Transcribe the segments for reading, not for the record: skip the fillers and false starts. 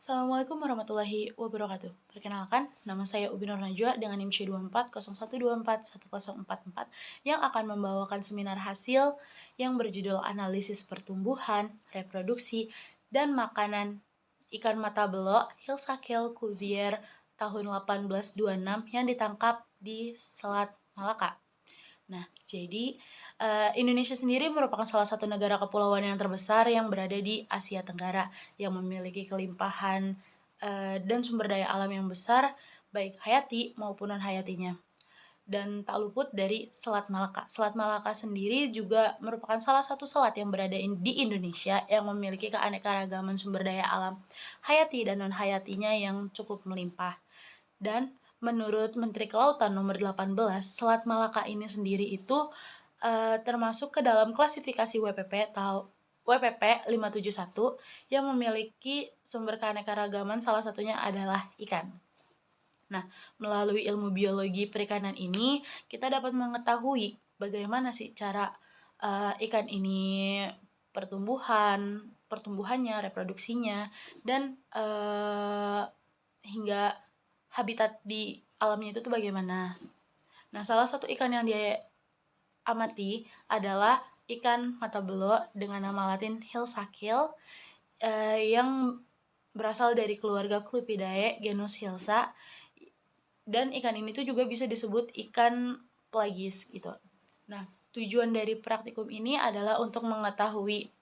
Assalamualaikum warahmatullahi wabarakatuh. Perkenalkan, nama saya Ubi Nur Najwa dengan NIM C2401241044 yang akan membawakan seminar hasil yang berjudul Analisis Pertumbuhan, Reproduksi, dan Makanan Ikan Mata Belok Hilsakel Cuvier tahun 1826 yang ditangkap di Selat Malaka. Nah, jadi Indonesia sendiri merupakan salah satu negara kepulauan yang terbesar yang berada di Asia Tenggara, yang memiliki kelimpahan dan sumber daya alam yang besar, baik hayati maupun non-hayatinya. Dan tak luput dari Selat Malaka. Selat Malaka sendiri juga merupakan salah satu selat yang berada di Indonesia yang memiliki keanekaragaman sumber daya alam hayati dan non-hayatinya yang cukup melimpah. Dan menurut Menteri Kelautan nomor 18, Selat Malaka ini sendiri itu termasuk ke dalam klasifikasi WPP 571 yang memiliki sumber keanekaragaman, salah satunya adalah ikan. Nah, melalui ilmu biologi perikanan ini, kita dapat mengetahui bagaimana sih cara ikan ini pertumbuhannya, reproduksinya, dan hingga habitat di alamnya itu tuh bagaimana. Nah, salah satu ikan yang dia amati adalah ikan mata belok dengan nama latin Hilsakel yang berasal dari keluarga Clupidae genus Hilsa, dan ikan ini tuh juga bisa disebut ikan pelagis gitu. Nah, tujuan dari praktikum ini adalah untuk mengetahui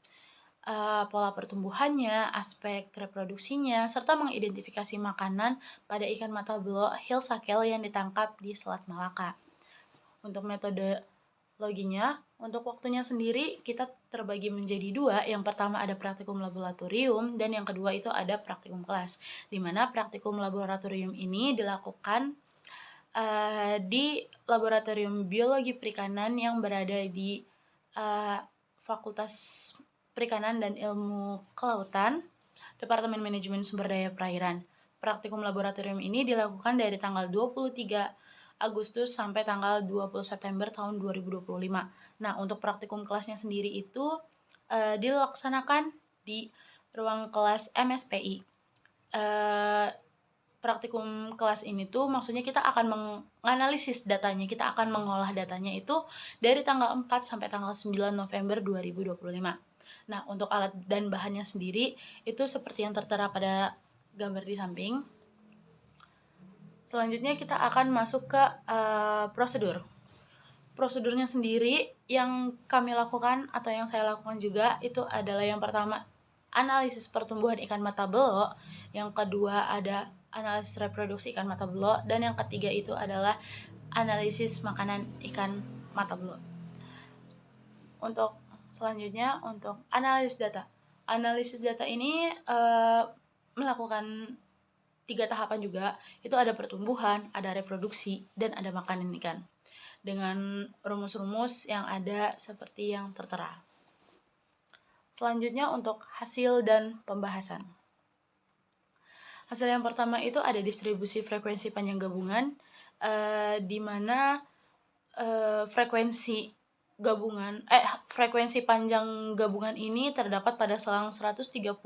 pola pertumbuhannya, aspek reproduksinya, serta mengidentifikasi makanan pada ikan mata belok Hilsakel yang ditangkap di Selat Malaka. Untuk metode loginya, untuk waktunya sendiri kita terbagi menjadi dua. Yang pertama ada praktikum laboratorium dan yang kedua itu ada praktikum kelas, di mana praktikum laboratorium ini dilakukan di laboratorium biologi perikanan yang berada di Fakultas Perikanan dan Ilmu Kelautan, Departemen Manajemen Sumber Daya Perairan. Praktikum laboratorium ini dilakukan dari tanggal 23 Agustus sampai tanggal 20 September tahun 2025. Nah, untuk praktikum kelasnya sendiri itu dilaksanakan di ruang kelas MSPI. Praktikum kelas ini tuh maksudnya kita akan menganalisis datanya, kita akan mengolah datanya itu dari tanggal 4 sampai tanggal 9 November 2025. Nah, untuk alat dan bahannya sendiri itu seperti yang tertera pada gambar di samping. Selanjutnya kita akan masuk ke prosedur. Prosedurnya sendiri yang kami lakukan atau yang saya lakukan juga itu adalah yang pertama analisis pertumbuhan ikan mata belok, yang kedua ada analisis reproduksi ikan mata belok, dan yang ketiga itu adalah analisis makanan ikan mata belok. Untuk selanjutnya untuk analisis data. Analisis data ini melakukan 3 tahapan juga, itu ada pertumbuhan, ada reproduksi, dan ada makanan ikan. Dengan rumus-rumus yang ada seperti yang tertera. Selanjutnya untuk hasil dan pembahasan. Hasil yang pertama itu ada distribusi frekuensi panjang gabungan, di mana frekuensi panjang gabungan ini terdapat pada selang 130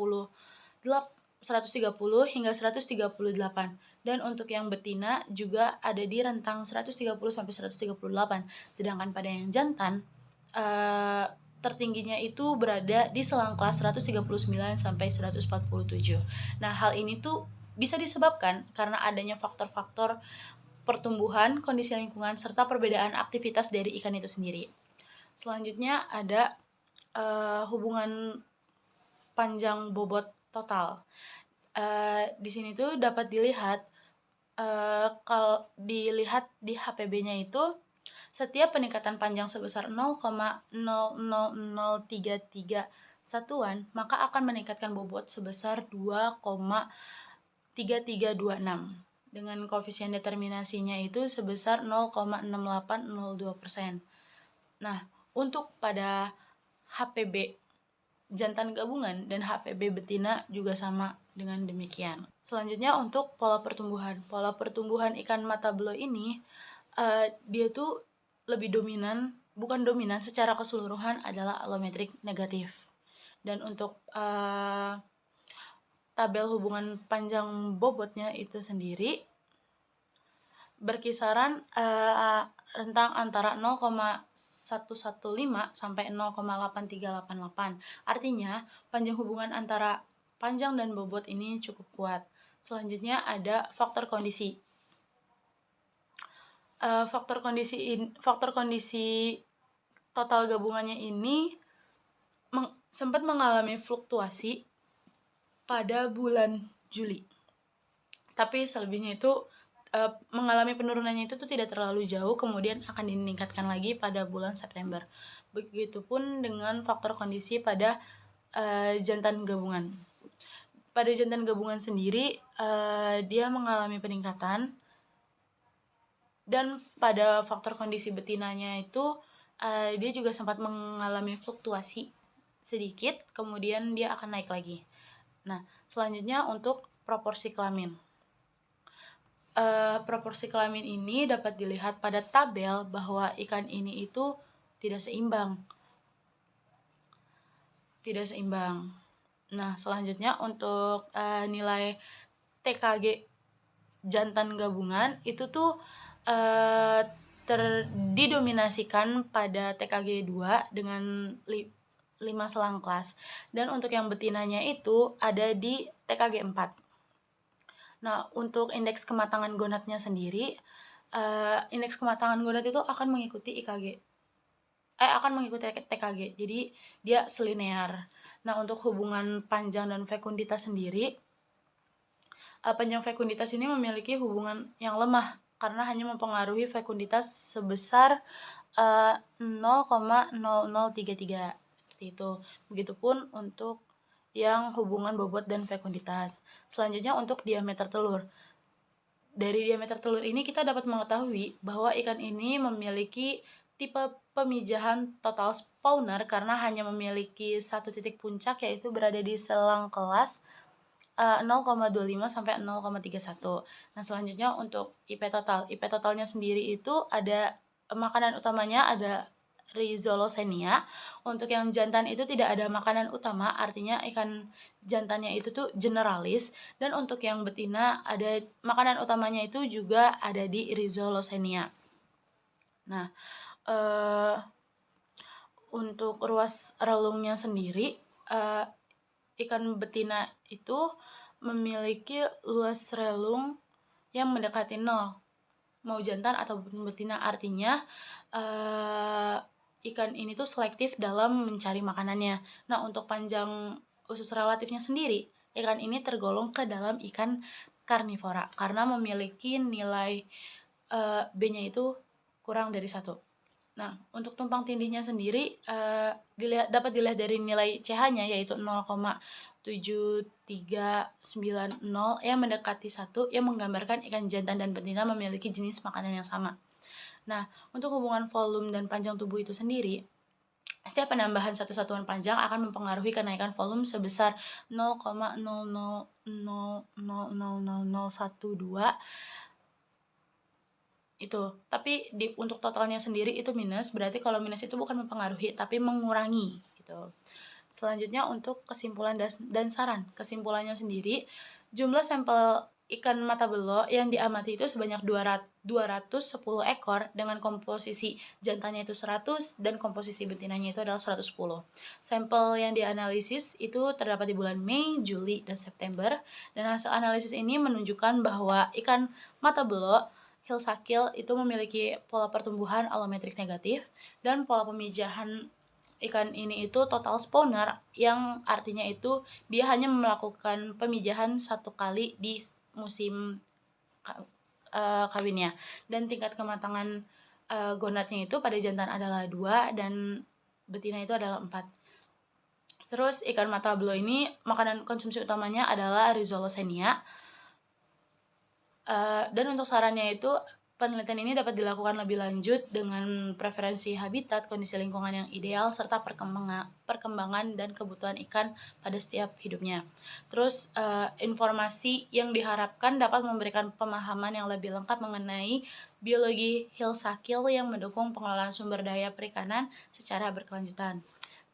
hingga 138, dan untuk yang betina juga ada di rentang 130 sampai 138. Sedangkan pada yang jantan tertingginya itu berada di selang kelas 139 sampai 147. Nah, hal ini tuh bisa disebabkan karena adanya faktor-faktor pertumbuhan, kondisi lingkungan, serta perbedaan aktivitas dari ikan itu sendiri. Selanjutnya ada hubungan panjang bobot total. Di sini tuh dapat dilihat kalau dilihat di HPB-nya itu setiap peningkatan panjang sebesar 0,00033 satuan maka akan meningkatkan bobot sebesar 2,3326 dengan koefisien determinasinya itu sebesar 0,6802%. Nah, untuk pada HPB jantan gabungan dan HPB betina juga sama dengan demikian. Selanjutnya untuk pola pertumbuhan. Pola pertumbuhan ikan mata belok ini dia tuh bukan dominan secara keseluruhan adalah alometrik negatif. Dan untuk tabel hubungan panjang bobotnya itu sendiri berkisaran rentang antara 0,115 sampai 0,8388. Artinya, panjang hubungan antara panjang dan bobot ini cukup kuat. Selanjutnya ada faktor kondisi. Faktor kondisi total gabungannya ini sempat mengalami fluktuasi pada bulan Juli. Tapi selebihnya itu mengalami penurunannya itu tidak terlalu jauh, kemudian akan meningkatkan lagi pada bulan September. Begitupun dengan faktor kondisi pada jantan gabungan. Pada jantan gabungan sendiri, dia mengalami peningkatan, dan pada faktor kondisi betinanya itu dia juga sempat mengalami fluktuasi sedikit, kemudian dia akan naik lagi. Nah, selanjutnya untuk proporsi kelamin. Proporsi kelamin ini dapat dilihat pada tabel bahwa ikan ini itu tidak seimbang. Nah, selanjutnya untuk nilai TKG jantan gabungan itu tuh didominasikan pada TKG 2 dengan 5 selang kelas, dan untuk yang betinanya itu ada di TKG 4. Nah, untuk indeks kematangan gonadnya sendiri, indeks kematangan gonad itu akan mengikuti TKG, jadi dia selinear. Nah, untuk hubungan panjang dan fekunditas sendiri, panjang fekunditas ini memiliki hubungan yang lemah karena hanya mempengaruhi fekunditas sebesar 0,0033, seperti itu. Begitupun untuk yang hubungan bobot dan fekunditas. Selanjutnya untuk diameter telur. Dari diameter telur ini kita dapat mengetahui bahwa ikan ini memiliki tipe pemijahan total spawner karena hanya memiliki satu titik puncak, yaitu berada di selang kelas 0,25 sampai 0,31. Nah, selanjutnya untuk IP total. IP totalnya sendiri itu ada makanan utamanya ada Rhizolosenia. Untuk yang jantan itu tidak ada makanan utama, artinya ikan jantannya itu tuh generalis, dan untuk yang betina ada makanan utamanya itu juga ada di Rhizolosenia. Nah, untuk ruas relungnya sendiri, ikan betina itu memiliki luas relung yang mendekati 0, mau jantan ataupun betina. Artinya ikan ini tuh selektif dalam mencari makanannya. Nah, untuk panjang usus relatifnya sendiri, ikan ini tergolong ke dalam ikan karnivora karena memiliki nilai B-nya itu kurang dari 1. Nah, untuk tumpang tindihnya sendiri dapat dilihat dari nilai CH-nya, yaitu 0,7390 yang mendekati 1, yang menggambarkan ikan jantan dan betina memiliki jenis makanan yang sama. Nah, untuk hubungan volume dan panjang tubuh itu sendiri, setiap penambahan satu satuan panjang akan mempengaruhi kenaikan volume sebesar 0,00000012 itu. Tapi untuk totalnya sendiri itu minus, berarti kalau minus itu bukan mempengaruhi tapi mengurangi gitu. Selanjutnya untuk kesimpulan dan saran. Kesimpulannya sendiri, jumlah sampel ikan mata belok yang diamati itu sebanyak 210 ekor dengan komposisi jantannya itu 100 dan komposisi betinanya itu adalah 110. Sampel yang dianalisis itu terdapat di bulan Mei, Juli, dan September, dan hasil analisis ini menunjukkan bahwa ikan mata belok Hilsakil itu memiliki pola pertumbuhan alometrik negatif, dan pola pemijahan ikan ini itu total spawner, yang artinya itu dia hanya melakukan pemijahan 1 kali di musim kawinnya, dan tingkat kematangan gonadnya itu pada jantan adalah 2 dan betina itu adalah 4. Terus ikan mata belo ini makanan konsumsi utamanya adalah Rhizolosenia. Dan untuk sarannya itu, penelitian ini dapat dilakukan lebih lanjut dengan preferensi habitat, kondisi lingkungan yang ideal, serta perkembangan dan kebutuhan ikan pada setiap hidupnya. Terus informasi yang diharapkan dapat memberikan pemahaman yang lebih lengkap mengenai biologi Hilsakil yang mendukung pengelolaan sumber daya perikanan secara berkelanjutan.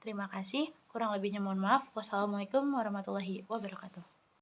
Terima kasih, kurang lebihnya mohon maaf. Wassalamualaikum warahmatullahi wabarakatuh.